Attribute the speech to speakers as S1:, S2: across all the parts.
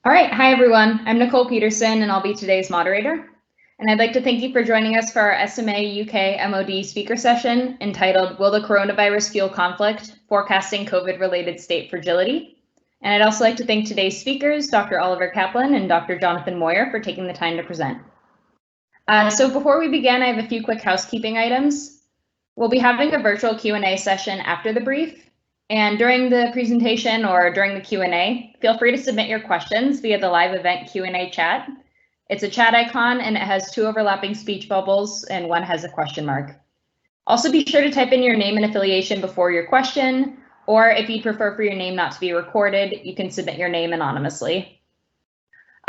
S1: All right, hi everyone. I'm Nicole Peterson and I'll be today's moderator. And I'd like to thank you for joining us for our SMA UK MOD speaker session entitled Will the Coronavirus Fuel Conflict? Forecasting COVID-related State Fragility. And I'd also like to thank today's speakers, Dr. Oliver Kaplan and Dr. Jonathan Moyer, for taking the time to present. So before we begin, I have a few quick housekeeping items. We'll be having a virtual Q&A session after the brief. And during the presentation or during the Q&A, feel free to submit your questions via the live event Q&A chat. It's a chat icon and it has 2 overlapping speech bubbles and 1 has a question mark. Also be sure to type in your name and affiliation before your question, or if you prefer for your name not to be recorded, you can submit your name anonymously.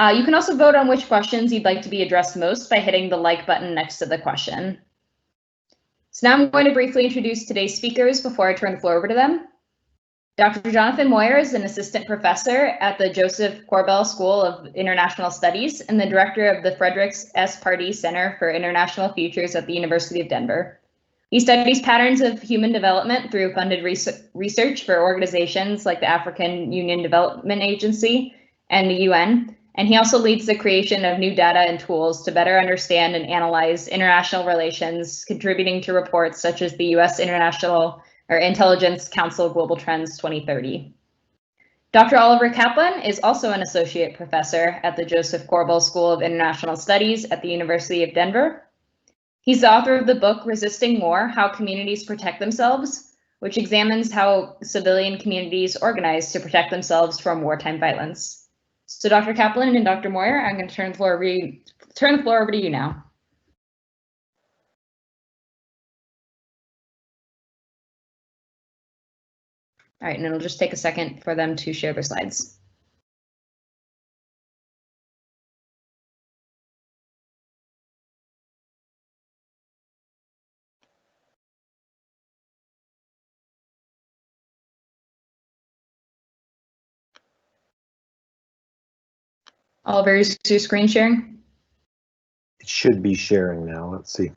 S1: You can also vote on which questions you'd like to be addressed most by hitting the like button next to the question. So now I'm going to briefly introduce today's speakers before I turn the floor over to them. Dr. Jonathan Moyer is an assistant professor at the Joseph Corbell School of International Studies and the director of the Fredericks S. Pardee Center for International Futures at the University of Denver. He studies patterns of human development through funded research for organizations like the African Union Development Agency and the UN, and he also leads the creation of new data and tools to better understand and analyze international relations, contributing to reports such as the U.S. Intelligence Council Global Trends 2030. Dr. Oliver Kaplan is also an associate professor at the Joseph Corbell School of International Studies at the University of Denver. He's the author of the book Resisting War: How Communities Protect Themselves, which examines how civilian communities organize to protect themselves from wartime violence. So Dr. Kaplan and Dr. Moyer, I'm going to turn the floor over to you now. All right, and it'll just take a second for them to share their slides. Oliver, is your screen sharing?
S2: It should be sharing now. Let's see.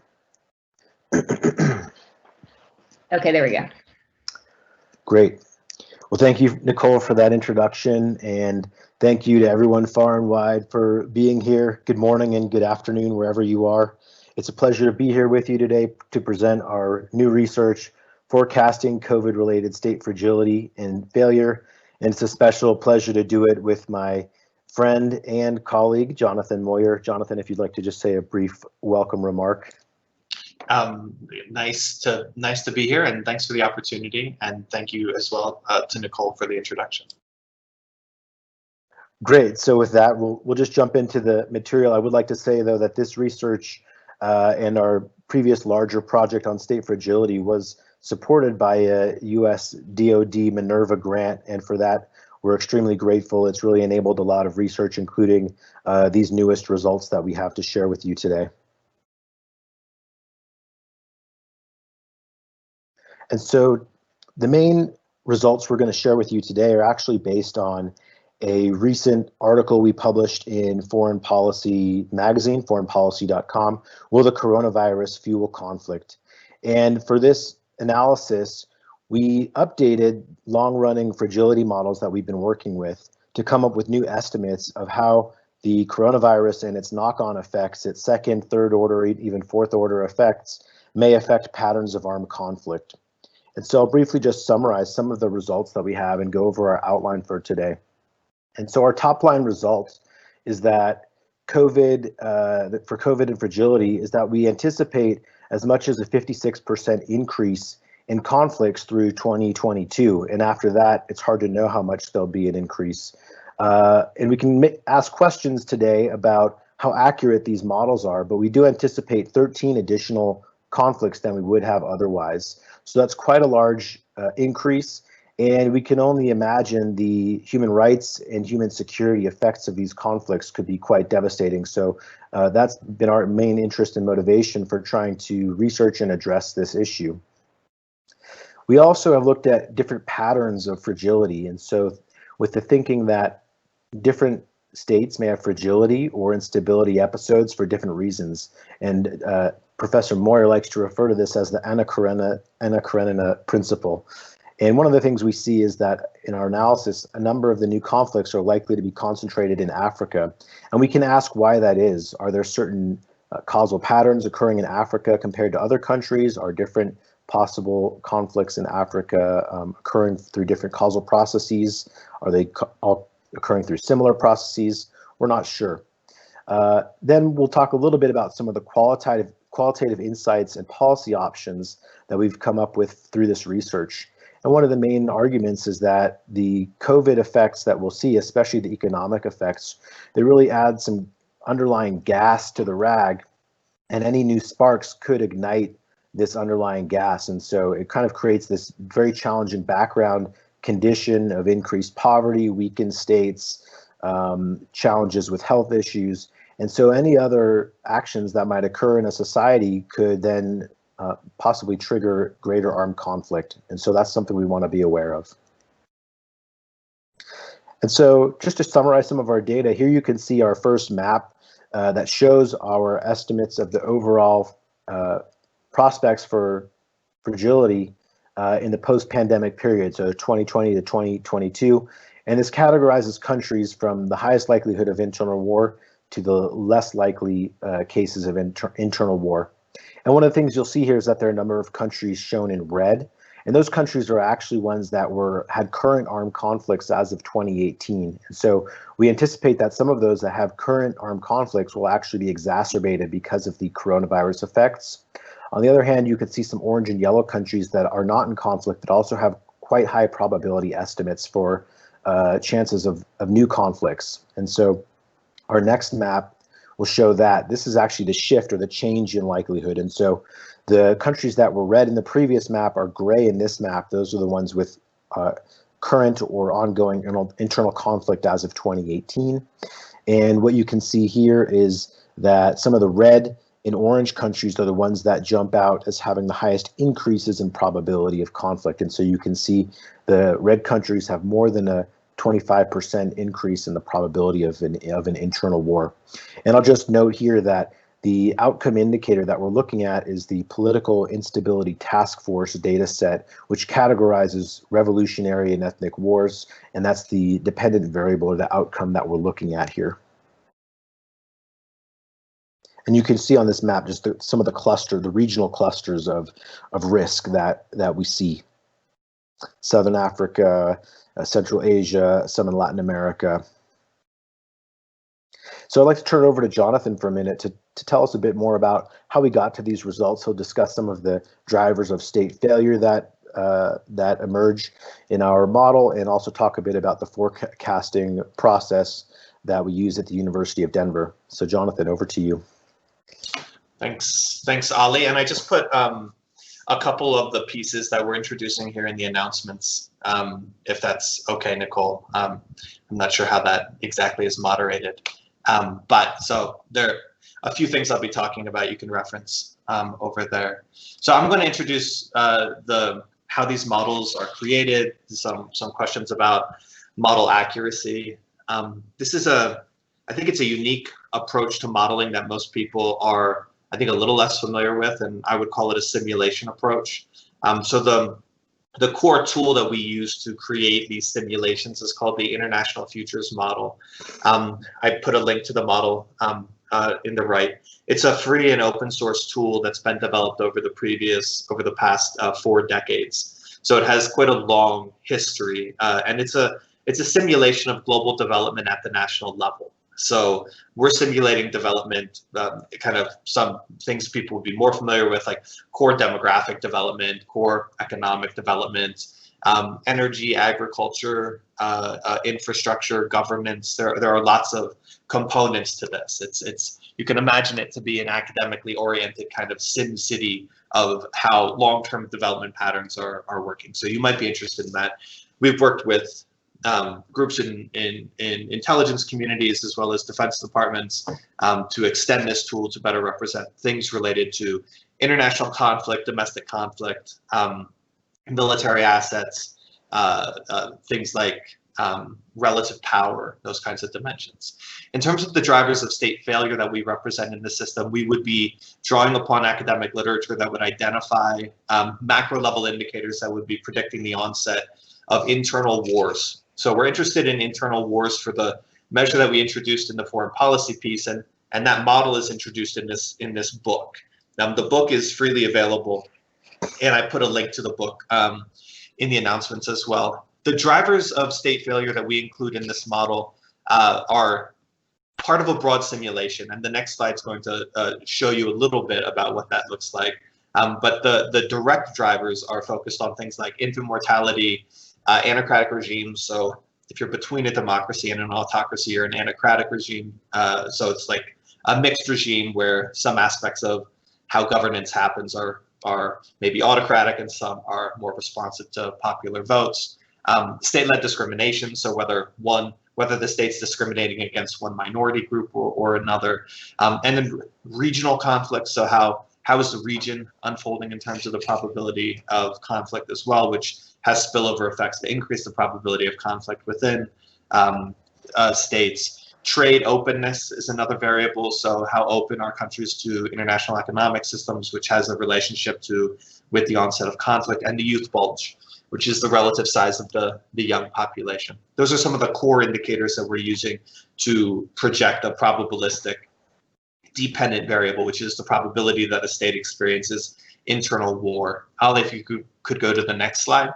S1: Okay, there we go.
S2: Great. Well, thank you, Nicole, for that introduction, and thank you to everyone far and wide for being here. Good morning and good afternoon, wherever you are. It's a pleasure to be here with you today to present our new research, Forecasting COVID-Related State Fragility and Failure, and it's a special pleasure to do it with my friend and colleague, Jonathan Moyer. Jonathan, if you'd like to just say a brief welcome remark.
S3: Nice to be here, and thanks for the opportunity, and thank you as well to Nicole for the introduction.
S2: Great. So with that, we'll just jump into the material. I would like to say, though, that this research and our previous larger project on state fragility was supported by a US DoD Minerva grant, and for that, we're extremely grateful. It's really enabled a lot of research, including these newest results that we have to share with you today. And so the main results we're going to share with you today are actually based on a recent article we published in Foreign Policy magazine, foreignpolicy.com, Will the Coronavirus Fuel Conflict? And for this analysis, we updated long-running fragility models that we've been working with to come up with new estimates of how the coronavirus and its knock-on effects, its second, third order, even fourth order effects, may affect patterns of armed conflict. And so I'll briefly just summarize some of the results that we have and go over our outline for today. And so our top line result is that for COVID and fragility is that we anticipate as much as a 56% increase in conflicts through 2022. And after that, it's hard to know how much there'll be an increase. And we can ask questions today about how accurate these models are, but we do anticipate 13 additional conflicts than we would have otherwise. So that's quite a large increase, and we can only imagine the human rights and human security effects of these conflicts could be quite devastating. So that's been our main interest and motivation for trying to research and address this issue. We also have looked at different patterns of fragility, and so with the thinking that different states may have fragility or instability episodes for different reasons, and Professor Moyer likes to refer to this as the Anna Karenina principle. And one of the things we see is that in our analysis, a number of the new conflicts are likely to be concentrated in Africa. And we can ask why that is. Are there certain causal patterns occurring in Africa compared to other countries? Are different possible conflicts in Africa occurring through different causal processes? Are they all occurring through similar processes? We're not sure. Then we'll talk a little bit about some of the qualitative insights and policy options that we've come up with through this research. And one of the main arguments is that the COVID effects that we'll see, especially the economic effects, they really add some underlying gas to the rag, and any new sparks could ignite this underlying gas. And so it kind of creates this very challenging background condition of increased poverty, weakened states, challenges with health issues. And so any other actions that might occur in a society could then possibly trigger greater armed conflict. And so that's something we want to be aware of. And so just to summarize some of our data, here you can see our first map that shows our estimates of the overall prospects for fragility in the post-pandemic period, so 2020 to 2022. And this categorizes countries from the highest likelihood of internal war to the less likely cases of internal war. And one of the things you'll see here is that there are a number of countries shown in red, and those countries are actually ones that had current armed conflicts as of 2018. And so we anticipate that some of those that have current armed conflicts will actually be exacerbated because of the coronavirus effects. On the other hand, you can see some orange and yellow countries that are not in conflict that also have quite high probability estimates for chances of new conflicts. And so our next map will show that this is actually the shift or the change in likelihood. And so the countries that were red in the previous map are gray in this map. Those are the ones with current or ongoing internal conflict as of 2018. And what you can see here is that some of the red and orange countries are the ones that jump out as having the highest increases in probability of conflict. And so you can see the red countries have more than a 25% increase in the probability of an internal war. And I'll just note here that the outcome indicator that we're looking at is the Political Instability Task Force data set, which categorizes revolutionary and ethnic wars, and that's the dependent variable or the outcome that we're looking at here. And you can see on this map just some of the regional clusters of risk that we see. Southern Africa, Central Asia, some in Latin America. So I'd like to turn it over to Jonathan for a minute to tell us a bit more about how we got to these results. He'll discuss some of the drivers of state failure that emerge in our model, and also talk a bit about the forecasting process that we use at the University of Denver. So Jonathan, over to you.
S3: Thanks, Ali. And I just put a couple of the pieces that we're introducing here in the announcements, if that's okay, Nicole. I'm not sure how that exactly is moderated. But so there are a few things I'll be talking about you can reference over there. So I'm going to introduce how these models are created, some questions about model accuracy. This is I think it's a unique approach to modeling that most people are, I think, a little less familiar with, and I would call it a simulation approach. So the core tool that we use to create these simulations is called the International Futures Model. I put a link to the model in the right. It's a free and open source tool that's been developed over the past 4 decades. So it has quite a long history, and it's a simulation of global development at the national level. So we're simulating development, kind of some things people would be more familiar with, like core demographic development, core economic development, energy, agriculture, infrastructure, governments. There are lots of components to this. You can imagine it to be an academically oriented kind of sim city of how long-term development patterns are working. So you might be interested in that. We've worked with groups in intelligence communities as well as defense departments to extend this tool to better represent things related to international conflict, domestic conflict, military assets, things like relative power, those kinds of dimensions. In terms of the drivers of state failure that we represent in the system, we would be drawing upon academic literature that would identify macro level indicators that would be predicting the onset of internal wars. So we're interested in internal wars for the measure that we introduced in the foreign policy piece, and that model is introduced in this book. The book is freely available, and I put a link to the book in the announcements as well. The drivers of state failure that we include in this model are part of a broad simulation, and the next slide is going to show you a little bit about what that looks like. But the direct drivers are focused on things like infant mortality, anocratic regimes. So if you're between a democracy and an autocracy or an anocratic regime, so it's like a mixed regime where some aspects of how governance happens are maybe autocratic and some are more responsive to popular votes. State-led discrimination, so whether the state's discriminating against one minority group or another, and then regional conflicts, so how is the region unfolding in terms of the probability of conflict as well, which has spillover effects to increase the probability of conflict within states. Trade openness is another variable, so how open are countries to international economic systems, which has a relationship with the onset of conflict, and the youth bulge, which is the relative size of the young population. Those are some of the core indicators that we're using to project a probabilistic dependent variable, which is the probability that a state experiences internal war. Ali, if you could go to the next slide.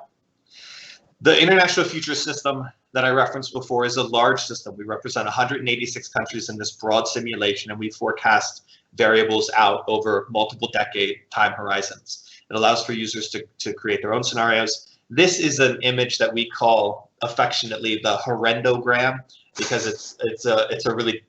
S3: The International Futures System that I referenced before is a large system. We represent 186 countries in this broad simulation, and we forecast variables out over multiple decade time horizons. It allows for users to create their own scenarios. This is an image that we call affectionately the horrendogram, because it's a really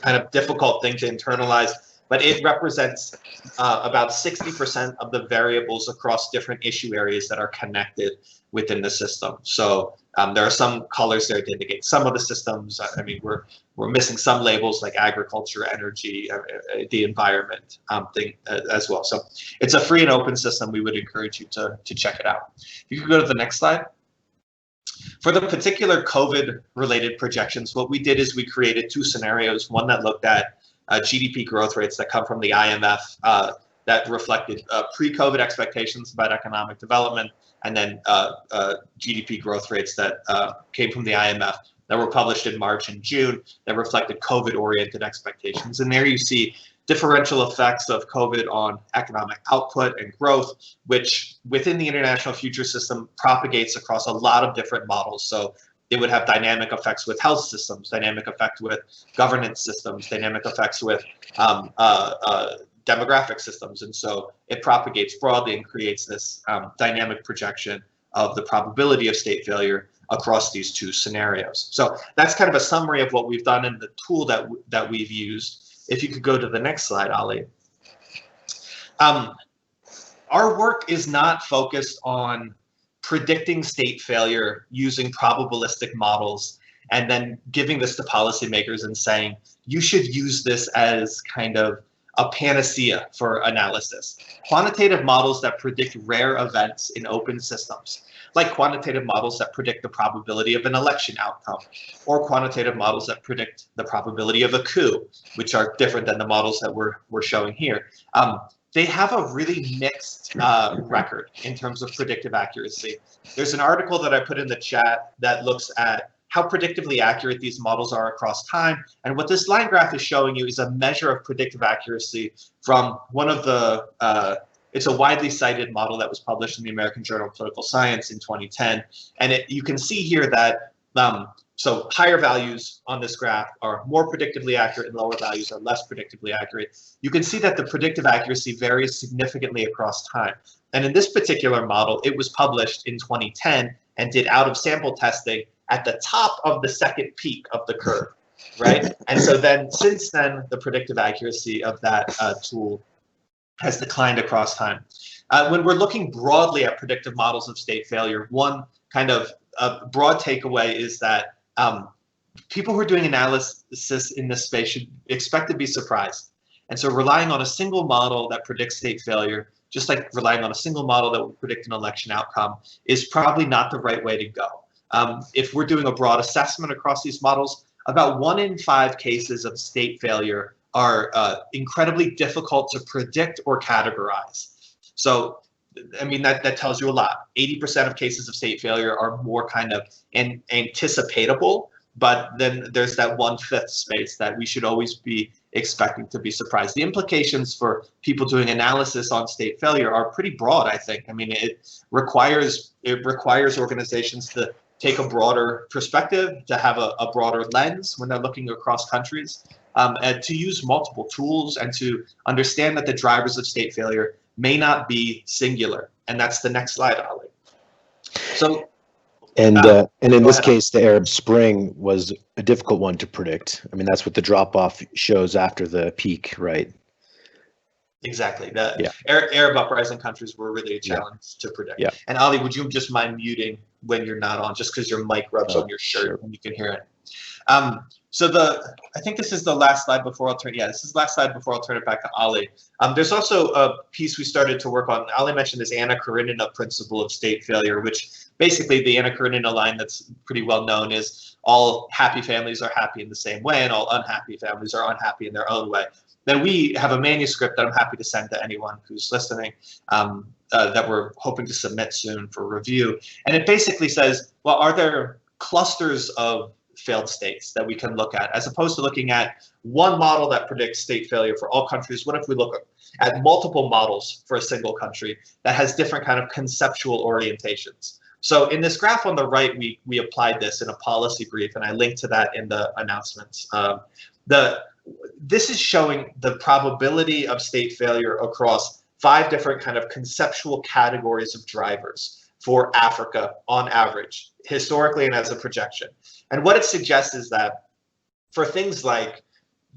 S3: kind of difficult thing to internalize, but it represents about 60% of the variables across different issue areas that are connected within the system. So there are some colors there to indicate some of the systems. I mean, we're missing some labels like agriculture, energy, the environment thing as well. So it's a free and open system. We would encourage you to check it out. If you could go to the next slide. For the particular COVID-related projections, what we did is we created two scenarios, one that looked at GDP growth rates that come from the IMF that reflected pre-COVID expectations about economic development, and then GDP growth rates that came from the IMF that were published in March and June that reflected COVID-oriented expectations. And there you see differential effects of COVID on economic output and growth, which within the international future system propagates across a lot of different models. So it would have dynamic effects with health systems, dynamic effect with governance systems, dynamic effects with demographic systems. And so it propagates broadly and creates this dynamic projection of the probability of state failure across these two scenarios. So that's kind of a summary of what we've done in the tool that we've used. If you could go to the next slide, Ali. Our work is not focused on predicting state failure using probabilistic models and then giving this to policymakers and saying, you should use this as kind of a panacea for analysis. Quantitative models that predict rare events in open systems, like quantitative models that predict the probability of an election outcome, or quantitative models that predict the probability of a coup, which are different than the models that we're showing here. They have a really mixed record in terms of predictive accuracy. There's an article that I put in the chat that looks at how predictively accurate these models are across time. And what this line graph is showing you is a measure of predictive accuracy from one of the, it's a widely cited model that was published in the American Journal of Political Science in 2010. And you can see here that, so higher values on this graph are more predictively accurate and lower values are less predictively accurate. You can see that the predictive accuracy varies significantly across time. And in this particular model, it was published in 2010 and did out of sample testing at the top of the second peak of the curve, right? And so then, since then, the predictive accuracy of that tool has declined across time. When we're looking broadly at predictive models of state failure, one kind of broad takeaway is that people who are doing analysis in this space should expect to be surprised. And so relying on a single model that predicts state failure, just like relying on a single model that will predict an election outcome, is probably not the right way to go. if we're doing a broad assessment across these models, about 1 in 5 cases of state failure are incredibly difficult to predict or categorize. So, I mean, that tells you a lot. 80% of cases of state failure are more kind of anticipatable, but then there's that 1/5 space that we should always be expecting to be surprised. The implications for people doing analysis on state failure are pretty broad, I think. I mean, it requires organizations to take a broader perspective, to have a broader lens when they're looking across countries, and to use multiple tools and to understand that the drivers of state failure may not be singular. And that's the next slide, Ali. So,
S2: and in this case, the Arab Spring was a difficult one to predict. I mean, that's what the drop-off shows after the peak, right?
S3: Exactly. The Arab uprising countries were really a challenge to predict.
S2: Yeah.
S3: And Ali, would you just mind muting when you're not on, just because your mic rubs on your shirt and you can hear it? So I think this is the last slide before I'll turn. Yeah, this is the last slide before I'll turn it back to Ali. There's also a piece we started to work on. Ali mentioned this Anna Karenina principle of state failure, which basically the Anna Karenina line that's pretty well known is all happy families are happy in the same way, and all unhappy families are unhappy in their own way. Then we have a manuscript that I'm happy to send to anyone who's listening, that we're hoping to submit soon for review. And it basically says, well, are there clusters of failed states that we can look at, as opposed to looking at one model that predicts state failure for all countries? What if we look at multiple models for a single country that has different kind of conceptual orientations? So in this graph on the right, we applied this in a policy brief, and I linked to that in the announcements. This is showing the probability of state failure across 5 different kind of conceptual categories of drivers for Africa on average, historically and as a projection. And what it suggests is that for things like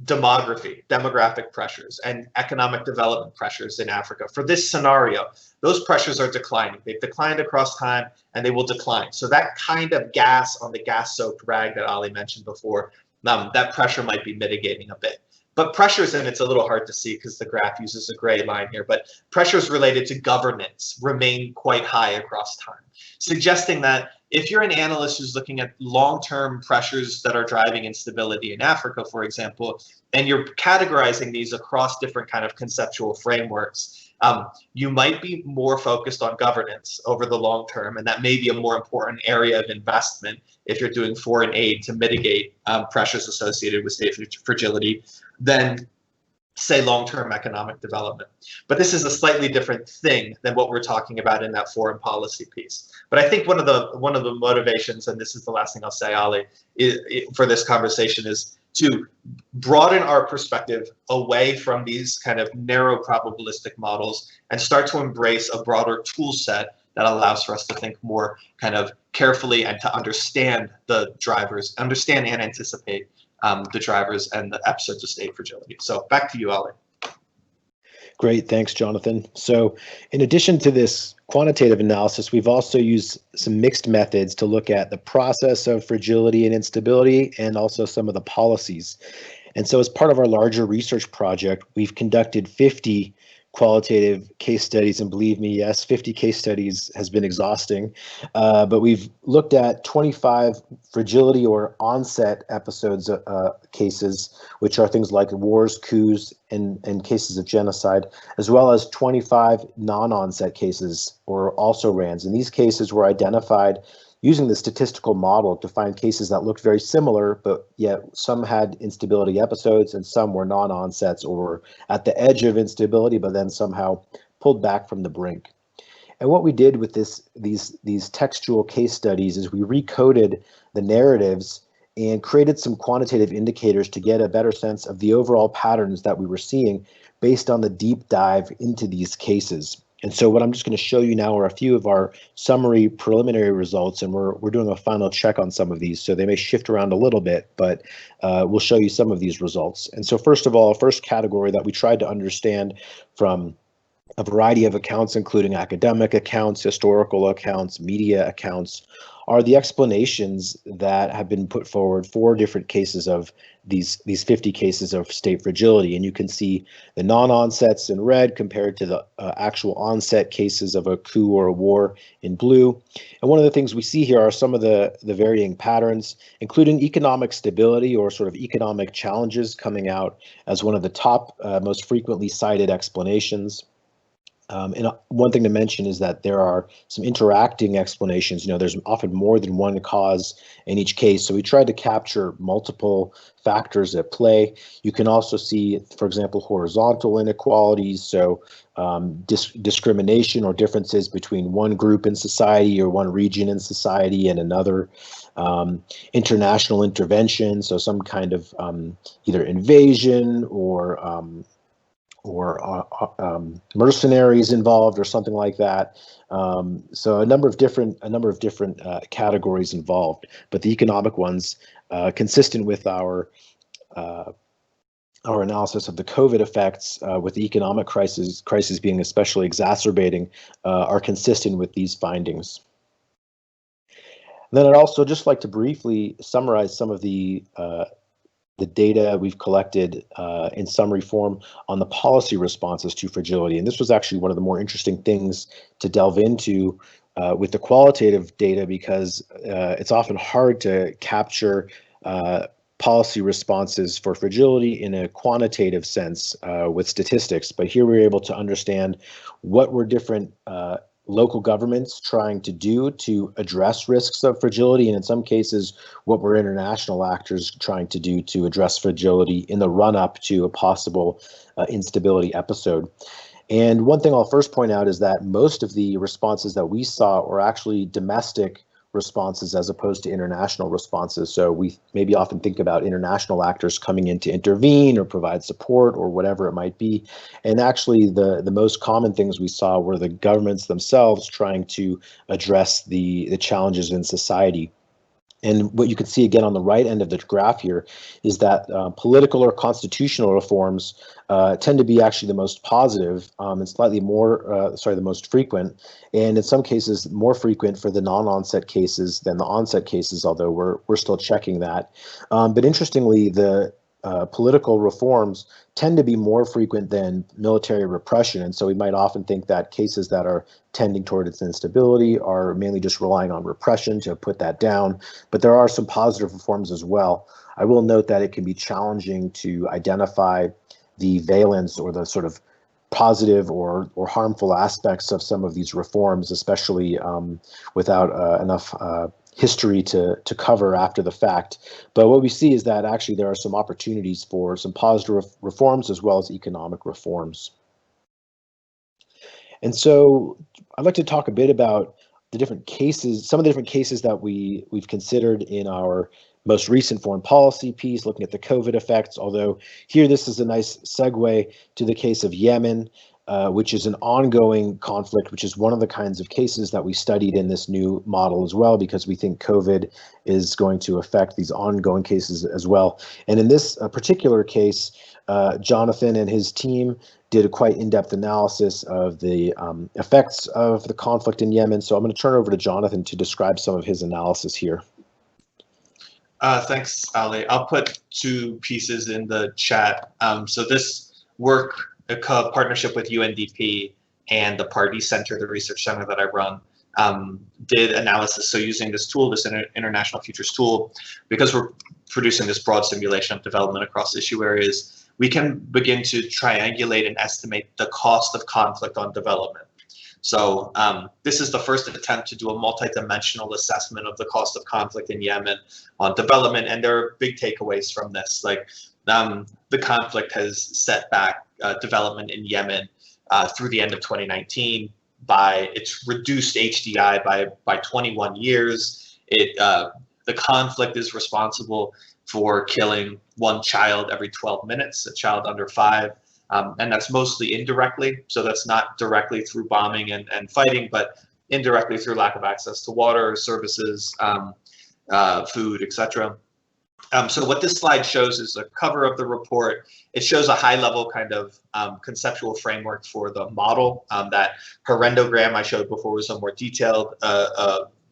S3: demographic pressures and economic development pressures in Africa, for this scenario, those pressures are declining. They've declined across time and they will decline. So that kind of gas on the gas-soaked rag that Ali mentioned before, that pressure might be mitigating a bit. But pressures, and it's a little hard to see because the graph uses a gray line here, but pressures related to governance remain quite high across time, suggesting that if you're an analyst who's looking at long-term pressures that are driving instability in Africa, for example, and you're categorizing these across different kind of conceptual frameworks, you might be more focused on governance over the long term, and that may be a more important area of investment if you're doing foreign aid to mitigate pressures associated with state fragility than, say, long-term economic development. But this is a slightly different thing than what we're talking about in that foreign policy piece. But I think one of the motivations, and this is the last thing I'll say, Ali, for this conversation, is to broaden our perspective away from these kind of narrow probabilistic models and start to embrace a broader tool set that allows for us to think more kind of carefully and to understand the drivers, understand and anticipate the drivers and the episodes of state fragility. So back to you, Ali.
S2: Great, thanks, Jonathan. So in addition to this quantitative analysis, we've also used some mixed methods to look at the process of fragility and instability and also some of the policies. And so as part of our larger research project, we've conducted 50 qualitative case studies, and believe me, yes, 50 case studies has been exhausting, but we've looked at 25 fragility or onset episodes, cases, which are things like wars, coups, and cases of genocide, as well as 25 non-onset cases, or also RANs. And these cases were identified using the statistical model to find cases that looked very similar, but yet some had instability episodes and some were non-onsets or at the edge of instability, but then somehow pulled back from the brink. And what we did with these textual case studies is we recoded the narratives and created some quantitative indicators to get a better sense of the overall patterns that we were seeing based on the deep dive into these cases. And so what I'm just going to show you now are a few of our summary preliminary results, and we're doing a final check on some of these, so they may shift around a little bit, but we'll show you some of these results. And so first of all, first category that we tried to understand from a variety of accounts, including academic accounts, historical accounts, media accounts, are the explanations that have been put forward for different cases of these 50 cases of state fragility. And you can see the non-onsets in red compared to the actual onset cases of a coup or a war in blue. And one of the things we see here are some of the varying patterns, including economic stability or sort of economic challenges coming out as one of the top most frequently cited explanations. And one thing to mention is that there are some interacting explanations. There's often more than one cause in each case. So we tried to capture multiple factors at play. You can also see, for example, horizontal inequalities. So discrimination or differences between one group in society or one region in society and another. International intervention. So some kind of either invasion or mercenaries involved or something like that. So a number of different categories involved, but the economic ones, consistent with our analysis of the COVID effects, with the economic crisis being especially exacerbating, are consistent with these findings. And then I'd also just like to briefly summarize some of the data we've collected in summary form on the policy responses to fragility. And this was actually one of the more interesting things to delve into with the qualitative data, because it's often hard to capture policy responses for fragility in a quantitative sense with statistics. But here we were able to understand what were different local governments trying to do to address risks of fragility, and in some cases, what were international actors trying to do to address fragility in the run-up to a possible instability episode. And one thing I'll first point out is that most of the responses that we saw were actually domestic responses as opposed to international responses. So we maybe often think about international actors coming in to intervene or provide support or whatever it might be. And actually the most common things we saw were the governments themselves trying to address the challenges in society. And what you can see again on the right end of the graph here is that political or constitutional reforms tend to be actually the most positive and slightly more, the most frequent, and in some cases more frequent for the non-onset cases than the onset cases, although we're still checking that. But interestingly, the political reforms tend to be more frequent than military repression. And so we might often think that cases that are tending toward its instability are mainly just relying on repression to put that down. But there are some positive reforms as well. I will note that it can be challenging to identify the valence or the sort of positive or harmful aspects of some of these reforms, especially without enough history to cover after the fact. But what we see is that actually there are some opportunities for some positive reforms as well as economic reforms. And so I'd like to talk a bit about the different cases, some of the different cases that we've considered in our most recent foreign policy piece, looking at the COVID effects, although here this is a nice segue to the case of Yemen, which is an ongoing conflict, which is one of the kinds of cases that we studied in this new model as well, because we think COVID is going to affect these ongoing cases as well. And in this particular case, Jonathan and his team did a quite in-depth analysis of the effects of the conflict in Yemen. So I'm going to turn over to Jonathan to describe some of his analysis here.
S3: Thanks, Ali. I'll put two pieces in the chat. So this work, a partnership with UNDP and the Pardee Center, the research center that I run, did analysis. So using this tool, this International Futures tool, because we're producing this broad simulation of development across issue areas, we can begin to triangulate and estimate the cost of conflict on development. So this is the first attempt to do a multidimensional assessment of the cost of conflict in Yemen on development, and there are big takeaways from this. Like the conflict has set back development in Yemen through the end of 2019 by it's reduced HDI by 21 years. The conflict is responsible for killing one child every 12 minutes, a child under 5. And that's mostly indirectly. So that's not directly through bombing and fighting, but indirectly through lack of access to water, services, food, etc. So what this slide shows is a cover of the report. It shows a high-level kind of conceptual framework for the model. That horrendogram I showed before was a more detailed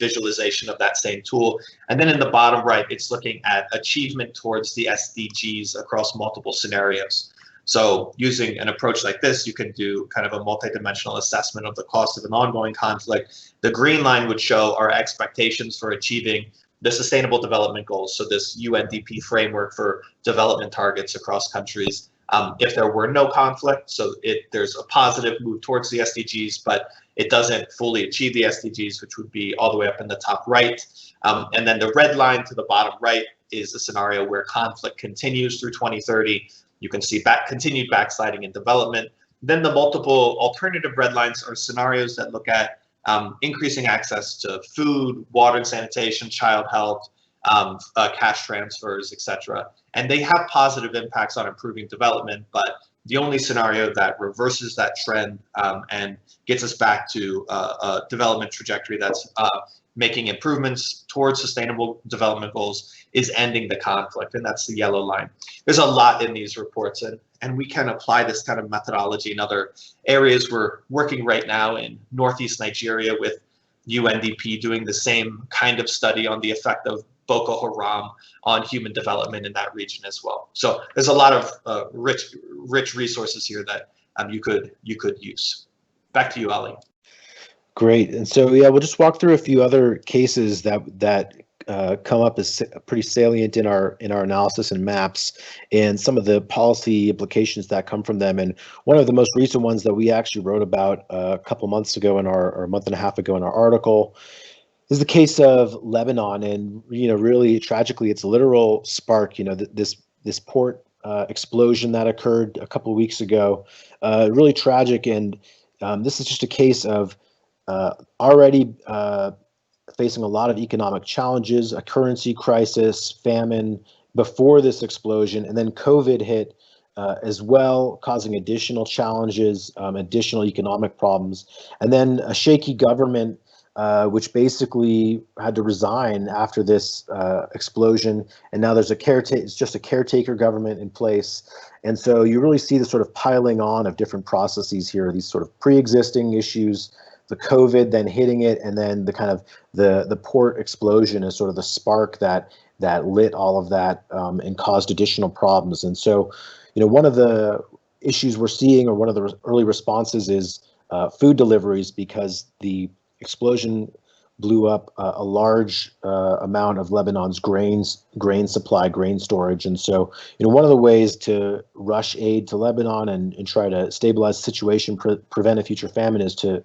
S3: visualization of that same tool. And then in the bottom right, it's looking at achievement towards the SDGs across multiple scenarios. So using an approach like this, you can do kind of a multidimensional assessment of the cost of an ongoing conflict. The green line would show our expectations for achieving the Sustainable Development Goals, so this UNDP framework for development targets across countries. If there were no conflict, so there's a positive move towards the SDGs, but it doesn't fully achieve the SDGs, which would be all the way up in the top right. And then the red line to the bottom right is a scenario where conflict continues through 2030. You can see continued backsliding in development. Then the multiple alternative red lines are scenarios that look at increasing access to food, water and sanitation, child health, cash transfers, etc. And they have positive impacts on improving development, but the only scenario that reverses that trend and gets us back to a development trajectory that's making improvements towards sustainable development goals is ending the conflict, and that's the yellow line. There's a lot in these reports, and we can apply this kind of methodology in other areas. We're working right now in Northeast Nigeria with UNDP doing the same kind of study on the effect of Boko Haram on human development in that region as well. So there's a lot of rich resources here that you could use. Back to you, Ali.
S2: Great. And so, yeah, we'll just walk through a few other cases that come up as pretty salient in our analysis and maps, and some of the policy implications that come from them. And one of the most recent ones that we actually wrote about a couple months ago or a month and a half ago in our article is the case of Lebanon. And really tragically, it's a literal spark. This port explosion that occurred a couple of weeks ago, really tragic. And this is just a case of already facing a lot of economic challenges, a currency crisis, famine before this explosion, and then COVID hit as well, causing additional challenges, additional economic problems, and then a shaky government which basically had to resign after this explosion, and now there's it's just a caretaker government in place. And so you really see the sort of piling on of different processes here, these sort of pre-existing issues, the COVID then hitting it, and then the kind of the port explosion is sort of the spark that lit all of that and caused additional problems. And so, one of the issues we're seeing, or one of the early responses, is food deliveries, because the explosion blew up a large amount of Lebanon's grain supply, grain storage. And so, one of the ways to rush aid to Lebanon and try to stabilize the situation, prevent a future famine, is to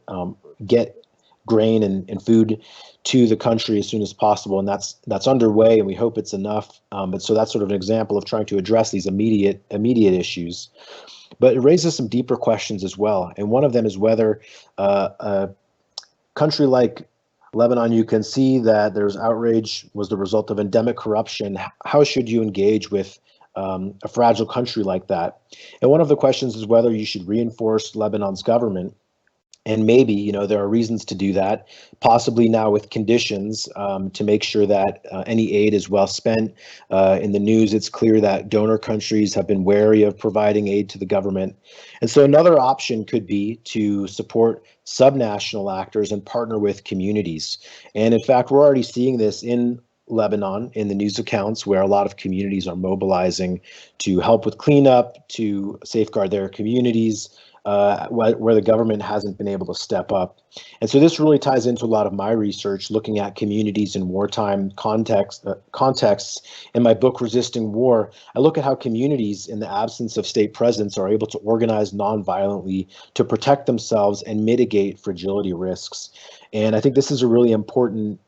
S2: get grain and food to the country as soon as possible. And that's underway, and we hope it's enough. But so that's sort of an example of trying to address these immediate issues. But it raises some deeper questions as well. And one of them is whether a country like Lebanon, you can see that there's outrage was the result of endemic corruption. How should you engage with a fragile country like that? And one of the questions is whether you should reinforce Lebanon's government. And maybe, there are reasons to do that, possibly now with conditions to make sure that any aid is well spent. In the news, it's clear that donor countries have been wary of providing aid to the government. And so another option could be to support subnational actors and partner with communities. And in fact, we're already seeing this in Lebanon in the news accounts, where a lot of communities are mobilizing to help with cleanup, to safeguard their communities, where the government hasn't been able to step up. And so this really ties into a lot of my research, looking at communities in wartime contexts. In my book, Resisting War, I look at how communities, in the absence of state presence, are able to organize nonviolently to protect themselves and mitigate fragility risks. And I think this is a really important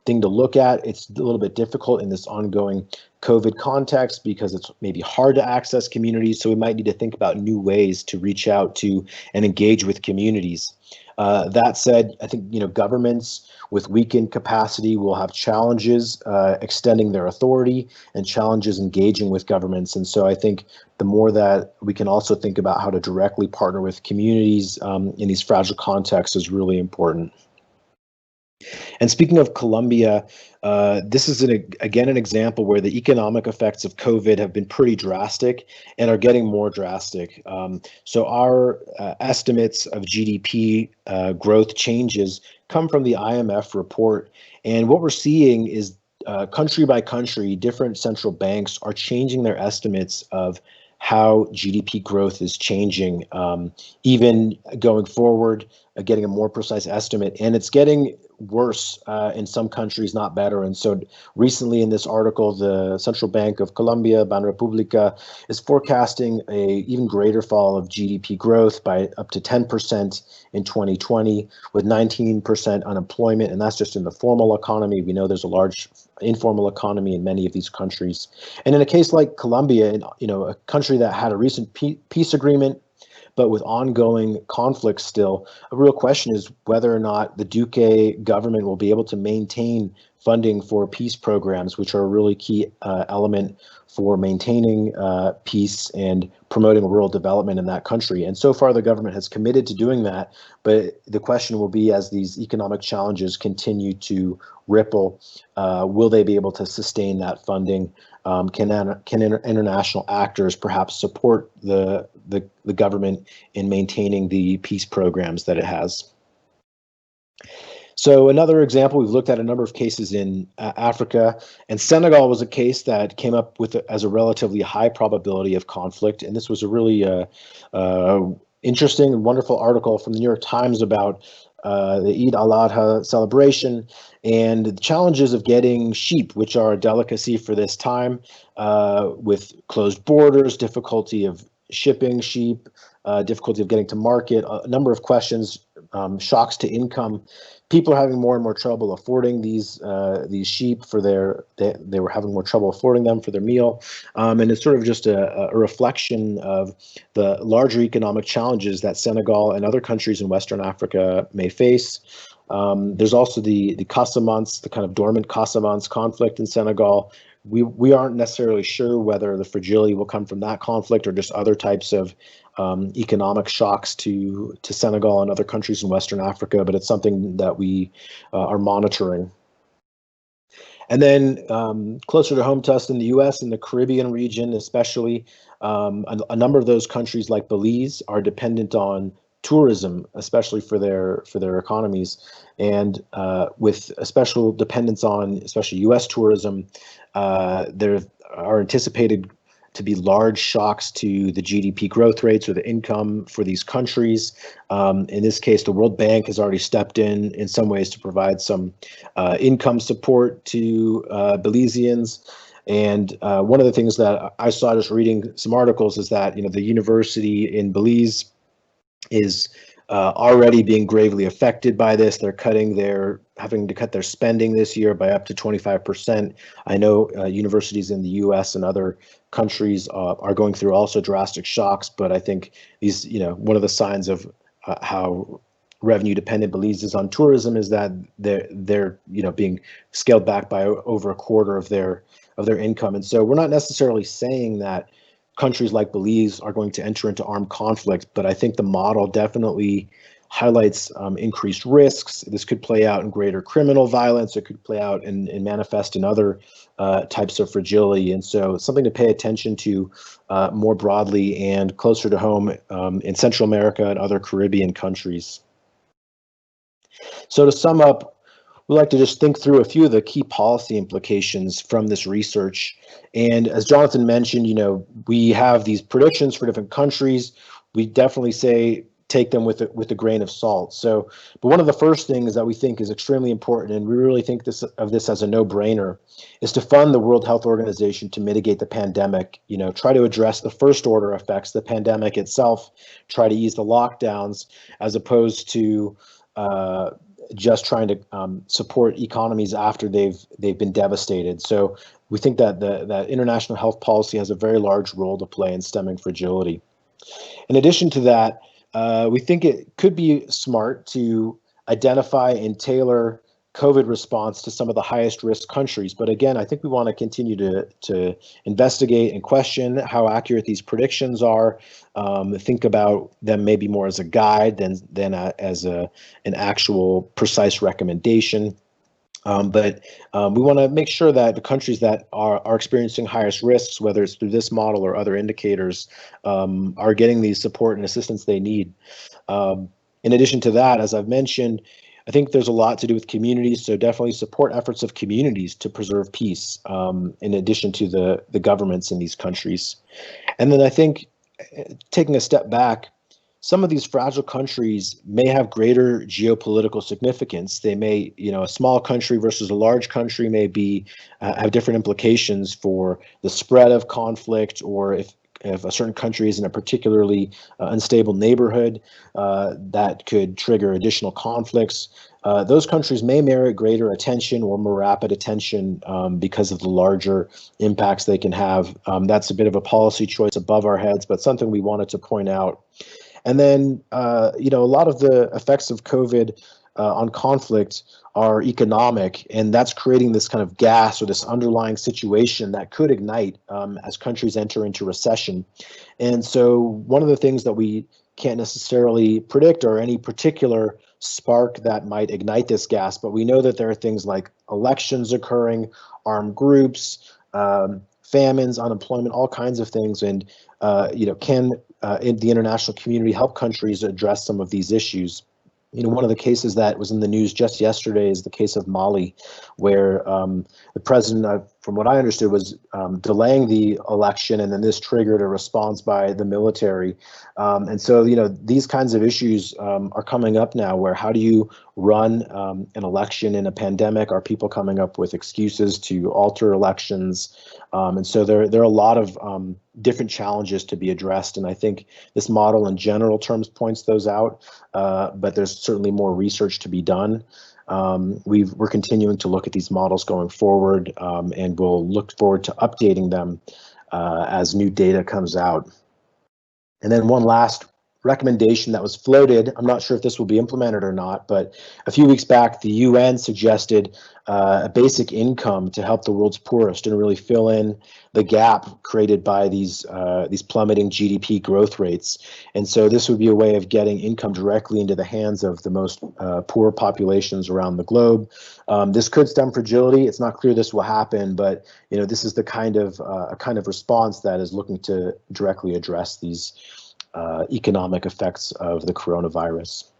S2: thing to look at. It's a little bit difficult in this ongoing COVID context because it's maybe hard to access communities. So we might need to think about new ways to reach out to and engage with communities. That said, I think governments with weakened capacity will have challenges extending their authority and challenges engaging with governments. And so I think the more that we can also think about how to directly partner with communities in these fragile contexts is really important. And speaking of Colombia, this is again an example where the economic effects of COVID have been pretty drastic and are getting more drastic. So our estimates of GDP growth changes come from the IMF report, and what we're seeing is country by country, different central banks are changing their estimates of how GDP growth is changing, even going forward, getting a more precise estimate, and it's getting worse in some countries, not better. And so recently in this article, the Central Bank of Colombia, Banrepublica, is forecasting a even greater fall of GDP growth by up to 10% in 2020, with 19% unemployment, and that's just in the formal economy. We know there's a large informal economy in many of these countries. And in a case like Colombia, a country that had a recent peace agreement, but with ongoing conflicts still, a real question is whether or not the Duque government will be able to maintain funding for peace programs, which are a really key element for maintaining peace and promoting rural development in that country. And so far, the government has committed to doing that. But the question will be, as these economic challenges continue to ripple, will they be able to sustain that funding? Can international actors perhaps support the government in maintaining the peace programs that it has? So another example, we've looked at a number of cases in Africa, and Senegal was a case that came up with as a relatively high probability of conflict. And this was a really interesting and wonderful article from the New York Times about the Eid al-Adha celebration and the challenges of getting sheep, which are a delicacy for this time, with closed borders, difficulty of shipping sheep, difficulty of getting to market, a number of questions, shocks to income. People are having more and more trouble affording these sheep for they were having more trouble affording them for their meal, and it's sort of just a reflection of the larger economic challenges that Senegal and other countries in Western Africa may face. There's also the Casamance, the kind of dormant Casamance conflict in Senegal. We aren't necessarily sure whether the fragility will come from that conflict or just other types of economic shocks to Senegal and other countries in Western Africa, but it's something that we are monitoring. And then closer to home to us in the U.S., in the Caribbean region especially, a number of those countries like Belize are dependent on tourism, especially for their economies, and with a special dependence on especially U.S. tourism, there are anticipated to be large shocks to the GDP growth rates or the income for these countries. In this case, the World Bank has already stepped in some ways to provide some income support to Belizeans. And one of the things that I saw just reading some articles is that the university in Belize is already being gravely affected by this. They're having to cut their spending this year by up to 25%. I know universities in the U.S. and other countries are going through also drastic shocks, but I think these, one of the signs of how revenue dependent Belize is on tourism is that they're being scaled back by over a quarter of their income. And so we're not necessarily saying that countries like Belize are going to enter into armed conflict, but I think the model definitely highlights increased risks. This could play out in greater criminal violence. It could play out and manifest in other types of fragility. And so it's something to pay attention to more broadly and closer to home in Central America and other Caribbean countries. So to sum up, we'd like to just think through a few of the key policy implications from this research. And as Jonathan mentioned, we have these predictions for different countries. We definitely say take them with a grain of salt. So, but one of the first things that we think is extremely important, and we really think of this as a no-brainer, is to fund the World Health Organization to mitigate the pandemic. Try to address the first order effects, the pandemic itself, try to ease the lockdowns, as opposed to just trying to support economies after they've been devastated. So we think that that international health policy has a very large role to play in stemming fragility. In addition to that, we think it could be smart to identify and tailor COVID response to some of the highest risk countries. But again, I think we want to continue to investigate and question how accurate these predictions are. Think about them maybe more as a guide than as an actual precise recommendation. But we want to make sure that the countries that are experiencing highest risks, whether it's through this model or other indicators, are getting the support and assistance they need. In addition to that, as I've mentioned, I think there's a lot to do with communities, so definitely support efforts of communities to preserve peace, in addition to the governments in these countries. And then I think, taking a step back, some of these fragile countries may have greater geopolitical significance. They may, a small country versus a large country may be have different implications for the spread of conflict, or if a certain country is in a particularly unstable neighborhood that could trigger additional conflicts. Those countries may merit greater attention or more rapid attention because of the larger impacts they can have. That's a bit of a policy choice above our heads, but something we wanted to point out. And then, a lot of the effects of COVID on conflict are economic, and that's creating this kind of gas or this underlying situation that could ignite as countries enter into recession. And so one of the things that we can't necessarily predict are any particular spark that might ignite this gas, but we know that there are things like elections occurring, armed groups, famines, unemployment, all kinds of things. And, can in the international community help countries address some of these issues? One of the cases that was in the news just yesterday is the case of Mali, where the president, from what I understood, was delaying the election, and then this triggered a response by the military. And so, these kinds of issues are coming up now, where how do you run an election in a pandemic? Are people coming up with excuses to alter elections? And so there are a lot of different challenges to be addressed, and I think this model in general terms points those out, but there's certainly more research to be done. We're continuing to look at these models going forward, and we'll look forward to updating them as new data comes out. And then one last recommendation that was floated, I'm not sure if this will be implemented or not, but a few weeks back, the UN suggested a basic income to help the world's poorest and really fill in the gap created by these plummeting GDP growth rates. And so this would be a way of getting income directly into the hands of the most poor populations around the globe. This could stem fragility. It's not clear this will happen, but this is the kind of response that is looking to directly address these economic effects of the coronavirus.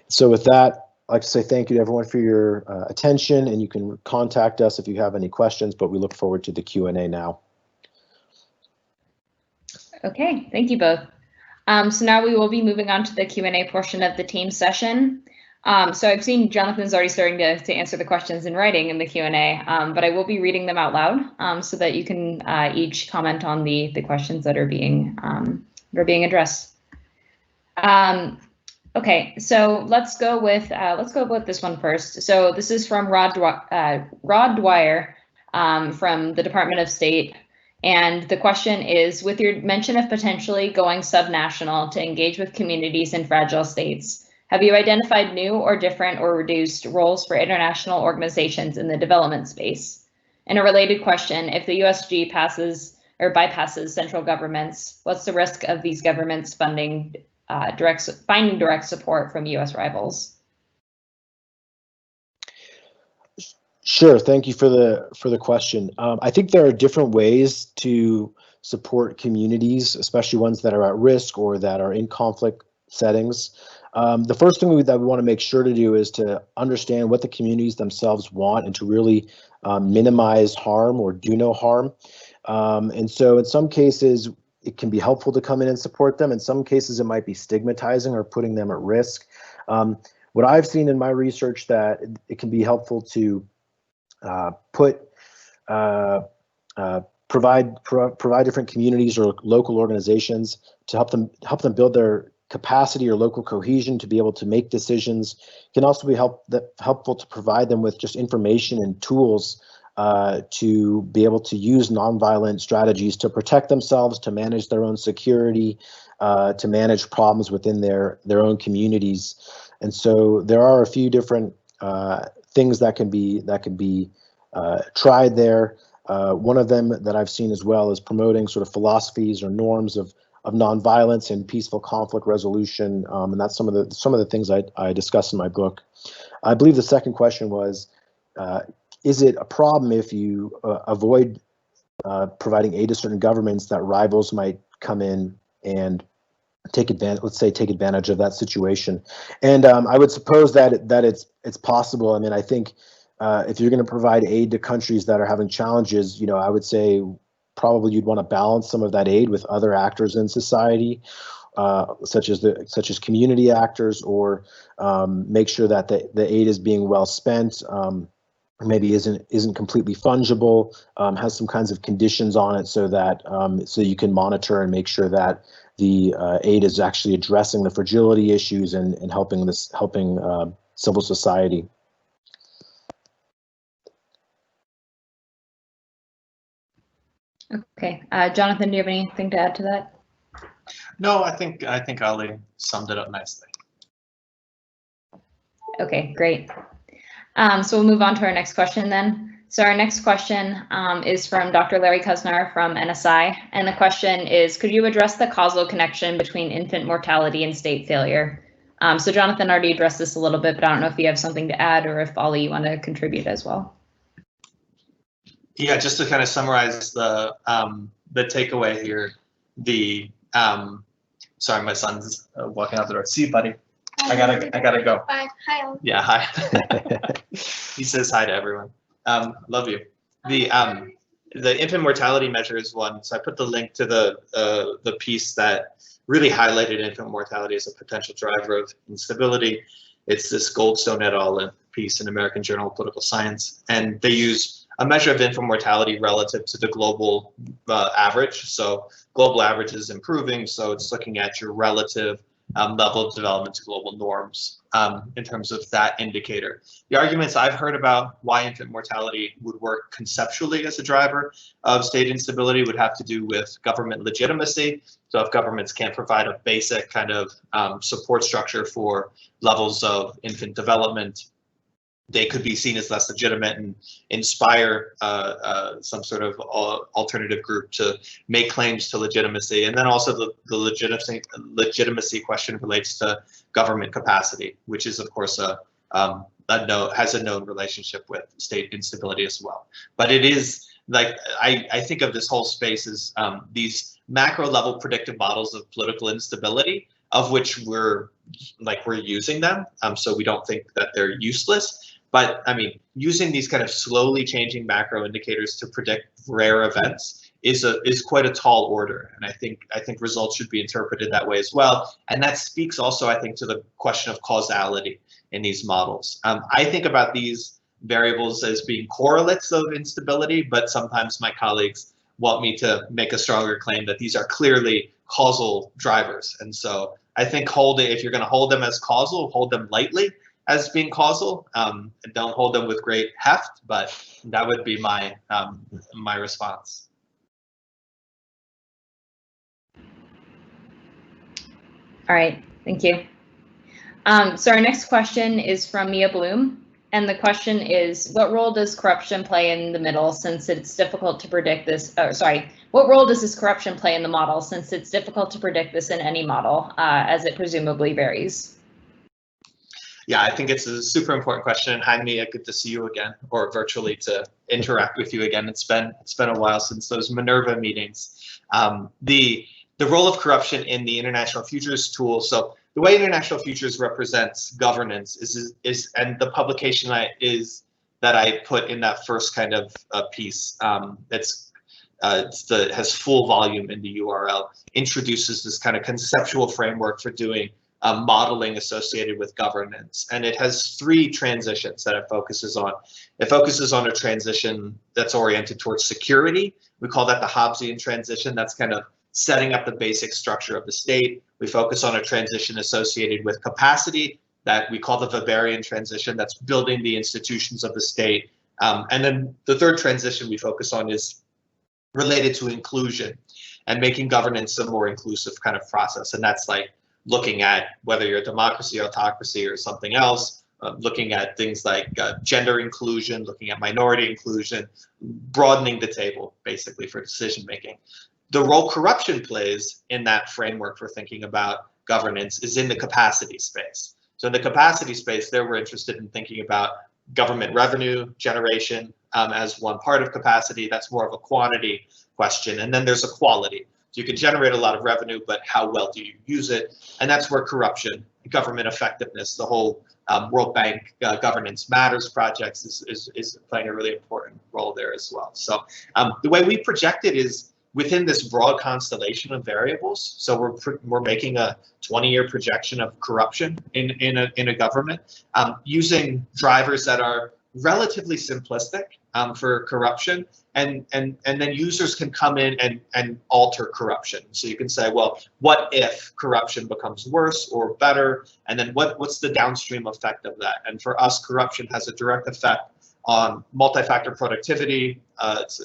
S2: So with that, I'd like to say thank you to everyone for your attention, and you can contact us if you have any questions, but we look forward to the Q&A now.
S1: Okay, thank you both. So now we will be moving on to the Q&A portion of the team session. So I've seen Jonathan's already starting to answer the questions in writing in the Q&A, but I will be reading them out loud so that you can each comment on the questions that are being addressed. Okay, so let's go with this one first. So this is from Rod Dwyer from the Department of State, and the question is: with your mention of potentially going subnational to engage with communities in fragile states, have you identified new or different or reduced roles for international organizations in the development space? And a related question: if the USG passes or bypasses central governments, what's the risk of these governments finding direct support from US rivals?
S2: Sure, thank you for the question. I think there are different ways to support communities, especially ones that are at risk or that are in conflict settings. The first thing that we want to make sure to do is to understand what the communities themselves want and to really minimize harm or do no harm. And so in some cases, it can be helpful to come in and support them. In some cases, it might be stigmatizing or putting them at risk. What I've seen in my research, that it can be helpful to provide different communities or local organizations to help them build their capacity or local cohesion to be able to make decisions. It can also be helpful to provide them with just information and tools to be able to use nonviolent strategies to protect themselves, to manage their own security, to manage problems within their own communities. And so there are a few different things that can be tried there. One of them that I've seen as well is promoting sort of philosophies or norms of nonviolence and peaceful conflict resolution, and that's some of the things I discuss in my book. I believe the second question was, is it a problem if you avoid providing aid to certain governments that rivals might come in and take advantage of that situation? And I would suppose that it's possible. I mean, I think if you're going to provide aid to countries that are having challenges, I would say probably you'd want to balance some of that aid with other actors in society, such as community actors, or make sure that the aid is being well spent. Maybe isn't completely fungible, has some kinds of conditions on it, so that so you can monitor and make sure that the aid is actually addressing the fragility issues and helping civil society.
S1: Okay, Jonathan, do you have anything to add to that?
S3: No, I think Ali summed it up nicely.
S1: Okay, great. So we'll move on to our next question then. So our next question is from Dr. Larry Kusnar from NSI, and the question is, could you address the causal connection between infant mortality and state failure? So Jonathan already addressed this a little bit, but I don't know if you have something to add or if Ali, you want to contribute as well.
S3: Yeah, just to kind of summarize the takeaway here. Sorry, my son's walking out the door. See you, buddy. I gotta go.
S4: Bye. Hi.
S3: Yeah, hi. He says hi to everyone. Love you. The infant mortality measure is one. So I put the link to the piece that really highlighted infant mortality as a potential driver of instability. It's this Goldstone et al. Piece in American Journal of Political Science, and they use a measure of infant mortality relative to the global average. So global average is improving, so it's looking at your relative level of development to global norms in terms of that indicator. The arguments I've heard about why infant mortality would work conceptually as a driver of state instability would have to do with government legitimacy. So if governments can't provide a basic kind of support structure for levels of infant development, they could be seen as less legitimate and inspire some sort of alternative group to make claims to legitimacy. And then also the legitimacy question relates to government capacity, which is of course has a known relationship with state instability as well. But it is like, I think of this whole space as these macro level predictive models of political instability, of which we're using them. So we don't think that they're useless. But I mean, using these kind of slowly changing macro indicators to predict rare events is quite a tall order, and I think results should be interpreted that way as well. And that speaks also, I think, to the question of causality in these models. I think about these variables as being correlates of instability, but sometimes my colleagues want me to make a stronger claim that these are clearly causal drivers. And so I think if you're going to hold them as causal, hold them lightly as being causal, and don't hold them with great heft, but that would be my my response.
S1: All right, thank you. So our next question is from Mia Bloom, and the question is, what role does corruption play in the middle, since it's difficult to predict this? What role does this corruption play in the model, since it's difficult to predict this in any model, as it presumably varies?
S3: Yeah, I think it's a super important question. Hi, Mia, good to see you again, or virtually to interact with you again. It's been a while since those Minerva meetings. The role of corruption in the international futures tool. So the way international futures represents governance is and the publication that I put in that first kind of piece. Has full volume in the URL, introduces this kind of conceptual framework for doing modeling associated with governance. And it has three transitions that it focuses on. It focuses on a transition that's oriented towards security. We call that the Hobbesian transition. That's kind of setting up the basic structure of the state. We focus on a transition associated with capacity that we call the Weberian transition. That's building the institutions of the state. And then the third transition we focus on is related to inclusion and making governance a more inclusive kind of process. And that's like looking at whether you're a democracy, autocracy, or something else, looking at things like gender inclusion, looking at minority inclusion, broadening the table basically for decision making. The role corruption plays in that framework for thinking about governance is in the capacity space. So in the capacity space, there we're interested in thinking about government revenue generation as one part of capacity. That's more of a quantity question. And then there's a quality. So you can generate a lot of revenue, but how well do you use it? And that's where corruption, government effectiveness, the whole World Bank Governance Matters projects is playing a really important role there as well. So the way we project it is within this broad constellation of variables. So we're making a 20-year projection of corruption in a government using drivers that are relatively simplistic for corruption, and then users can come in and alter corruption. So you can say, well, what if corruption becomes worse or better, and then what's the downstream effect of that? And for us, corruption has a direct effect on multi-factor productivity. It's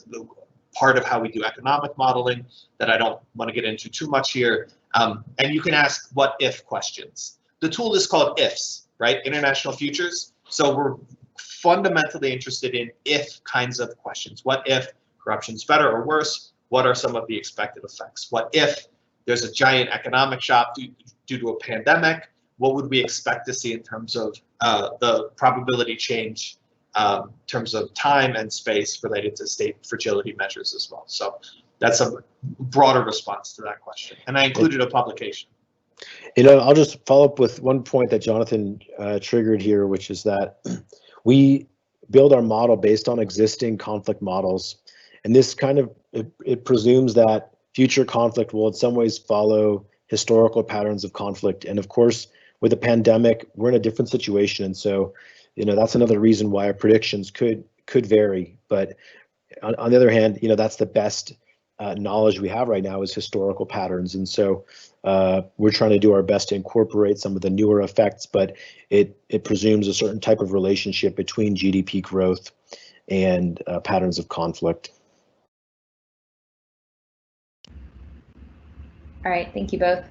S3: part of how we do economic modeling that I don't want to get into too much here. And you can ask what if questions. The tool is called IFs, right? International Futures. So we're fundamentally interested in if kinds of questions. What if corruption's better or worse? What are some of the expected effects? What if there's a giant economic shock due to a pandemic? What would we expect to see in terms of the probability change in terms of time and space related to state fragility measures as well? So that's a broader response to that question. And I included a publication.
S2: I'll just follow up with one point that Jonathan triggered here, which is that we build our model based on existing conflict models. And this kind of, it presumes that future conflict will in some ways follow historical patterns of conflict. And of course, with a pandemic, we're in a different situation. And so, that's another reason why our predictions could vary. But on the other hand, that's the best knowledge we have right now is historical patterns. And so we're trying to do our best to incorporate some of the newer effects, but it presumes a certain type of relationship between GDP growth and patterns of conflict.
S1: All right, thank you both.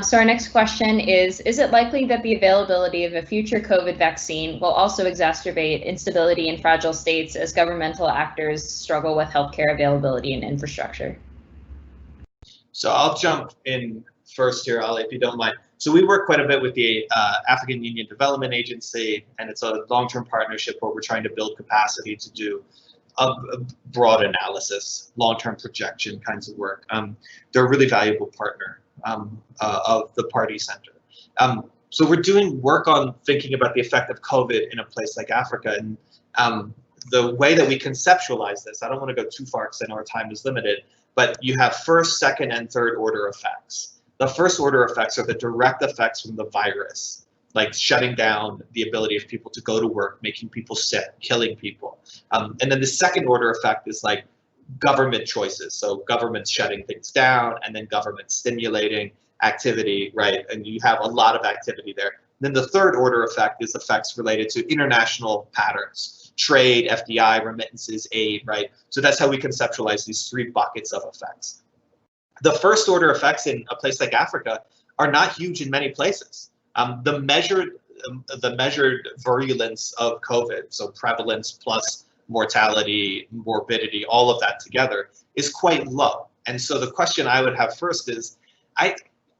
S1: So our next question is it likely that the availability of a future COVID vaccine will also exacerbate instability in fragile states as governmental actors struggle with healthcare availability and infrastructure?
S3: So I'll jump in first here, Ali, if you don't mind. So we work quite a bit with the African Union Development Agency, and it's a long-term partnership where we're trying to build capacity to do a broad analysis, long-term projection kinds of work. They're a really valuable partner of the Party Center. So we're doing work on thinking about the effect of COVID in a place like Africa. And the way that we conceptualize this, I don't want to go too far because I know our time is limited, but you have first, second, and third order effects. The first order effects are the direct effects from the virus, like shutting down the ability of people to go to work, making people sick, killing people. And then the second order effect is like government choices. So government shutting things down and then government stimulating activity, right? And you have a lot of activity there. Then the third order effect is effects related to international patterns, trade, FDI, remittances, aid, right? So that's how we conceptualize these three buckets of effects. The first order effects in a place like Africa are not huge in many places. The measured virulence of COVID, so prevalence plus mortality, morbidity, all of that together is quite low. And so the question I would have first is,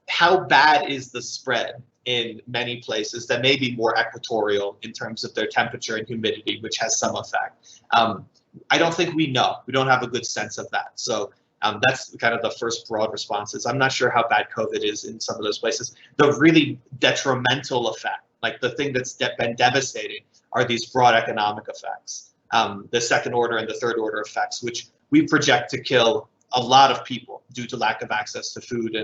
S3: how bad is the spread in many places that may be more equatorial in terms of their temperature and humidity, which has some effect? I don't think we know. We don't have a good sense of that. So that's kind of the first broad responses. I'm not sure how bad COVID is in some of those places. The really detrimental effect, like the thing that's been devastating, are these broad economic effects. The second order and the third order effects, which we project to kill a lot of people due to lack of access to food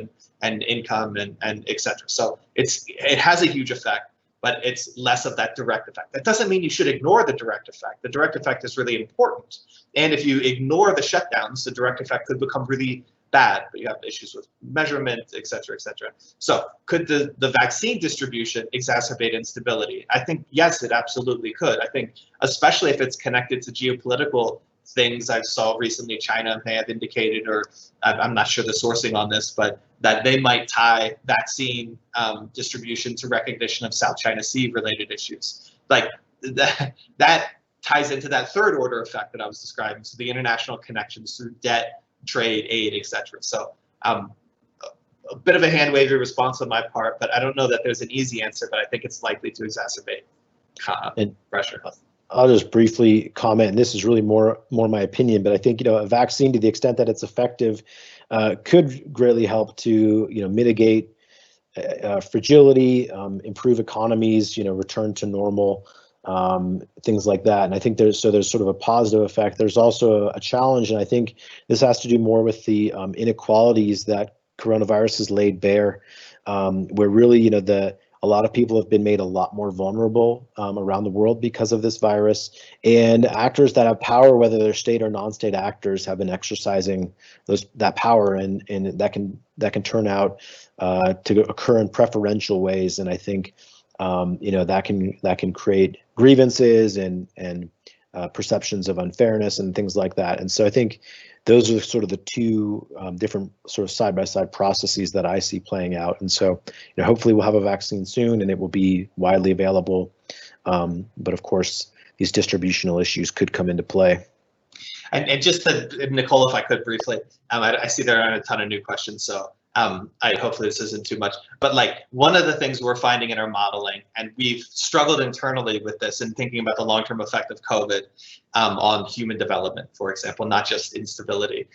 S3: and income and et cetera. So it has a huge effect, but it's less of that direct effect. That doesn't mean you should ignore the direct effect. The direct effect is really important. And if you ignore the shutdowns, the direct effect could become really bad, but you have issues with measurement, et cetera, et cetera. So could the vaccine distribution exacerbate instability? I think, yes, it absolutely could. I think, especially if it's connected to geopolitical things I saw recently, China may have indicated, or I'm not sure the sourcing on this, but that they might tie vaccine distribution to recognition of South China Sea related issues. Like that ties into that third order effect that I was describing. So the international connections through debt, trade, aid, etc. So a bit of a hand wavy response on my part, but I don't know that there's an easy answer, but I think it's likely to exacerbate pressure.
S2: I'll just briefly comment, and this is really more my opinion, but I think, a vaccine, to the extent that it's effective, could greatly help to, mitigate fragility, improve economies, return to normal, things like that. And I think there's sort of a positive effect. There's also a challenge, and I think this has to do more with the inequalities that coronavirus has laid bare, where really, a lot of people have been made a lot more vulnerable around the world because of this virus, and actors that have power, whether they're state or non-state actors, have been exercising that power, and that can turn out to occur in preferential ways. And I think that can create grievances and perceptions of unfairness and things like that. And so I think those are sort of the two different sort of side-by-side processes that I see playing out. And so, hopefully we'll have a vaccine soon and it will be widely available. But of course, these distributional issues could come into play.
S3: And just to, Nicole, if I could briefly, I see there aren't a ton of new questions, so hopefully this isn't too much, but like one of the things we're finding in our modeling, and we've struggled internally with this and thinking about the long-term effect of COVID on human development, for example, not just instability,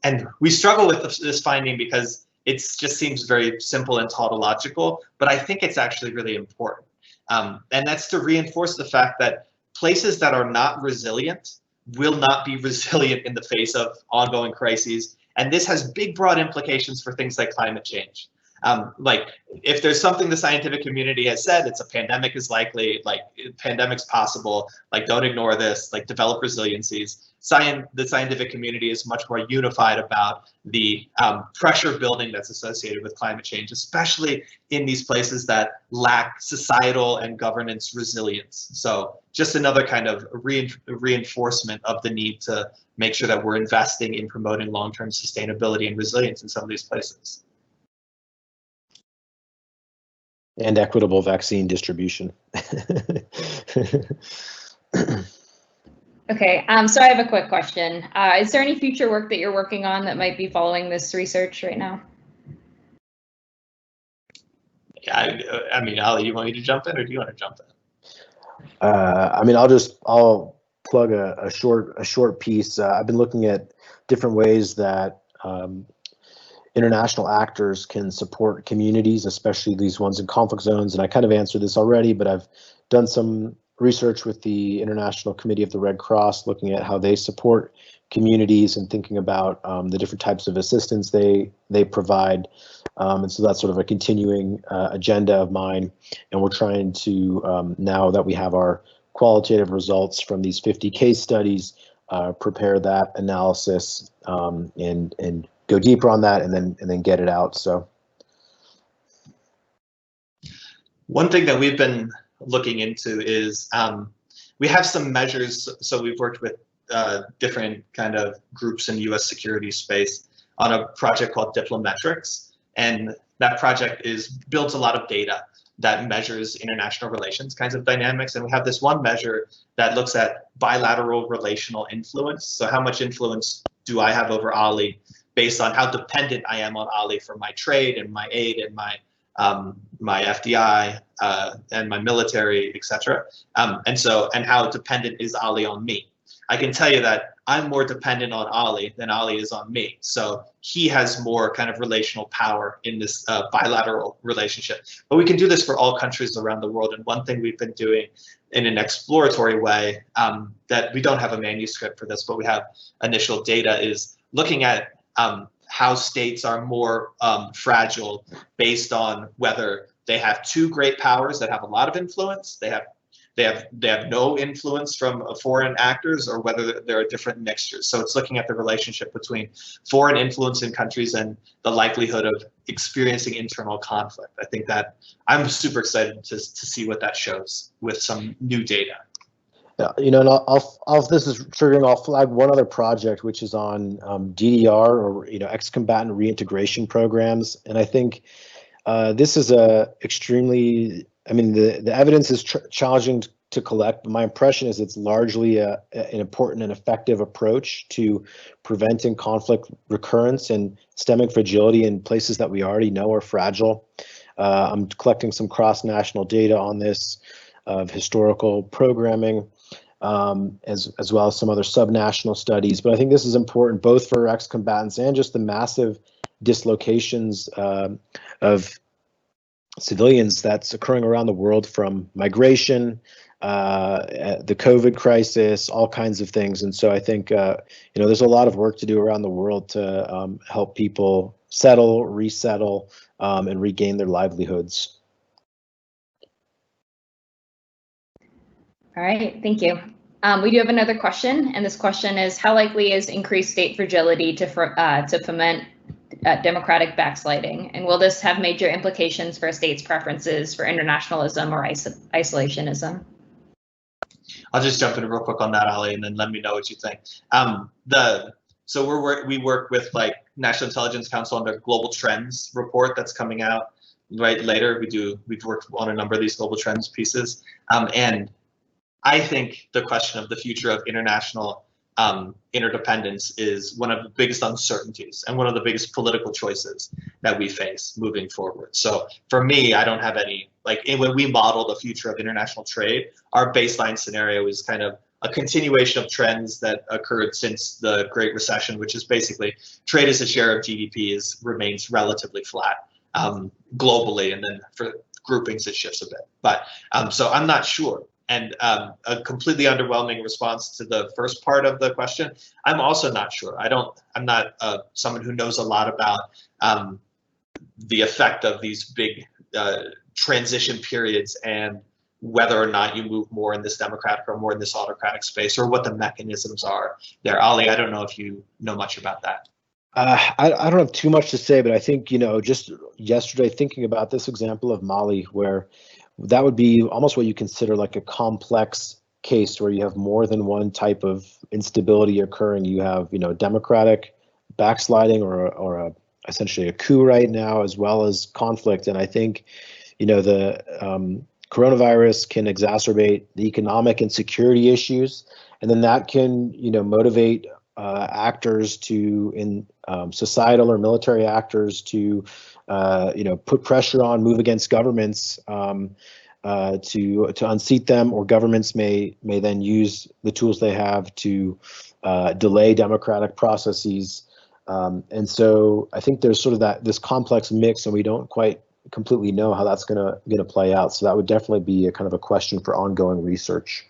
S3: and we struggle with this finding because it just seems very simple and tautological, but I think it's actually really important. And that's to reinforce the fact that places that are not resilient will not be resilient in the face of ongoing crises. And this has big, broad implications for things like climate change. Like if there's something the scientific community has said, it's a pandemic is likely, like pandemic's possible, like don't ignore this, like develop resiliencies. The scientific community is much more unified about the pressure building that's associated with climate change, especially in these places that lack societal and governance resilience. So just another kind of reinforcement of the need to make sure that we're investing in promoting long-term sustainability and resilience in some of these places.
S2: And equitable vaccine distribution.
S1: Okay, so I have a quick question. Is there any future work that you're working on that might be following this research right now?
S3: Yeah, I mean, Ali, you want me to jump in, or do you want to jump in?
S2: I mean, I'll plug a short piece. I've been looking at different ways that international actors can support communities, especially these ones in conflict zones. And I kind of answered this already, but I've done some research with the International Committee of the Red Cross, looking at how they support communities and thinking about the different types of assistance they provide. And so that's sort of a continuing agenda of mine. And we're trying to, now that we have our qualitative results from these 50 case studies, prepare that analysis and go deeper on that, and then get it out. So
S3: one thing that we've been looking into is we have some measures. So we've worked with different kind of groups in U.S. security space on a project called Diplometrics, and that project builds a lot of data that measures international relations kinds of dynamics. And we have this one measure that looks at bilateral relational influence. So how much influence do I have over Ali based on how dependent I am on Ali for my trade and my aid and my FDI and my military, etc. And how dependent is Ali on me? I can tell you that I'm more dependent on Ali than Ali is on me. So he has more kind of relational power in this bilateral relationship. But we can do this for all countries around the world. And one thing we've been doing in an exploratory way that we don't have a manuscript for this, but we have initial data, is looking at how states are more fragile based on whether they have two great powers that have a lot of influence, they have no influence from foreign actors, or whether there are different mixtures. So it's looking at the relationship between foreign influence in countries and the likelihood of experiencing internal conflict. I think that I'm super excited to see what that shows with some new data.
S2: And this is triggering. I'll flag one other project, which is on DDR, or ex-combatant reintegration programs, and I think this is extremely. I mean, the evidence is challenging to collect, but my impression is it's largely an important and effective approach to preventing conflict recurrence and stemming fragility in places that we already know are fragile. I'm collecting some cross-national data on this of historical programming, as well as some other subnational studies. But I think this is important both for ex-combatants and just the massive dislocations of civilians that's occurring around the world, from migration, the COVID crisis, all kinds of things. And so I think there's a lot of work to do around the world to help people settle, resettle, and regain their livelihoods.
S1: All right, thank you. We do have another question, and this question is: how likely is increased state fragility to foment democratic backsliding, and will this have major implications for a state's preferences for internationalism or isolationism?
S3: I'll just jump in real quick on that, Ali, and then let me know what you think. So we work with like National Intelligence Council on their Global Trends report that's coming out right later. We've worked on a number of these global trends pieces, and I think the question of the future of international interdependence is one of the biggest uncertainties and one of the biggest political choices that we face moving forward. So for me, I don't have any, when we model the future of international trade, our baseline scenario is kind of a continuation of trends that occurred since the Great Recession, which is basically trade as a share of GDP remains relatively flat globally, and then for groupings it shifts a bit. But so I'm not sure. And a completely underwhelming response to the first part of the question. I'm also not sure. I'm not someone who knows a lot about the effect of these big transition periods and whether or not you move more in this democratic or more in this autocratic space, or what the mechanisms are there. Ali, I don't know if you know much about that.
S2: I don't have too much to say, but I think, just yesterday thinking about this example of Mali, where that would be almost what you consider like a complex case where you have more than one type of instability occurring. You have, democratic backsliding or essentially a coup right now, as well as conflict. And I think, the coronavirus can exacerbate the economic and security issues, and then that can, motivate actors societal or military actors to put pressure on, move against governments to unseat them, or governments may then use the tools they have to delay democratic processes. And so I think there's sort of this complex mix, and we don't quite completely know how that's gonna play out. So that would definitely be a kind of a question for ongoing research.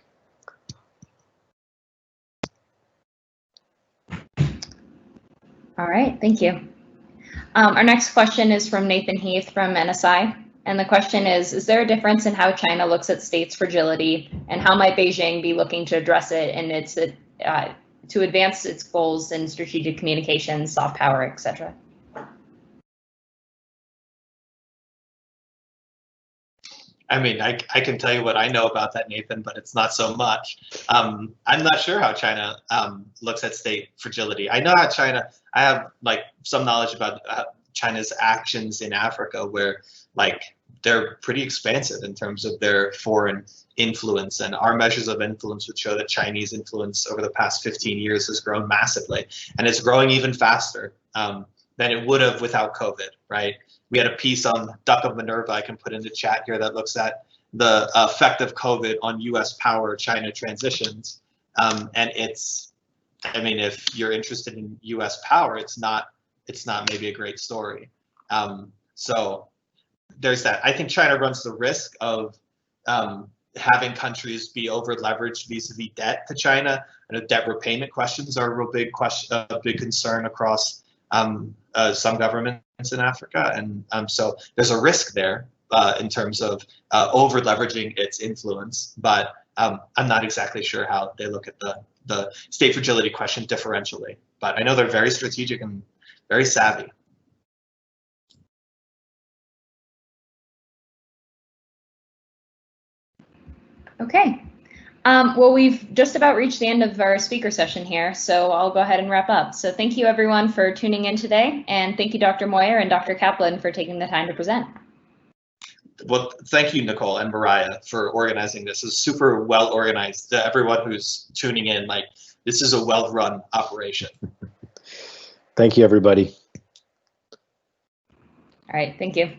S1: All right, thank you. Our next question is from Nathan Heath from NSI. And the question is there a difference in how China looks at states' fragility, and how might Beijing be looking to address it and to advance its goals in strategic communications, soft power, etc.?
S3: I mean, I can tell you what I know about that, Nathan, but it's not so much. I'm not sure how China looks at state fragility. I know how I have some knowledge about China's actions in Africa, where they're pretty expansive in terms of their foreign influence, and our measures of influence would show that Chinese influence over the past 15 years has grown massively, and it's growing even faster than it would have without COVID, right? We had a piece on Duck of Minerva I can put in the chat here that looks at the effect of COVID on U.S. power China transitions, and if you're interested in U.S. power, it's not maybe a great story. So there's that. I think China runs the risk of having countries be over leveraged vis-a-vis debt to China. And debt repayment questions are a real big concern across some governments in Africa, and so there's a risk there in terms of over leveraging its influence. But I'm not exactly sure how they look at the state fragility question differentially. But I know they're very strategic and very savvy.
S1: Okay. Well, we've just about reached the end of our speaker session here, so I'll go ahead and wrap up. So thank you everyone for tuning in today, and thank you Dr. Moyer and Dr. Kaplan for taking the time to present.
S3: Well, thank you, Nicole and Mariah, for organizing this. It's super well organized. To everyone who's tuning in, like, this is a well-run operation.
S2: Thank you, everybody.
S1: All right, thank you.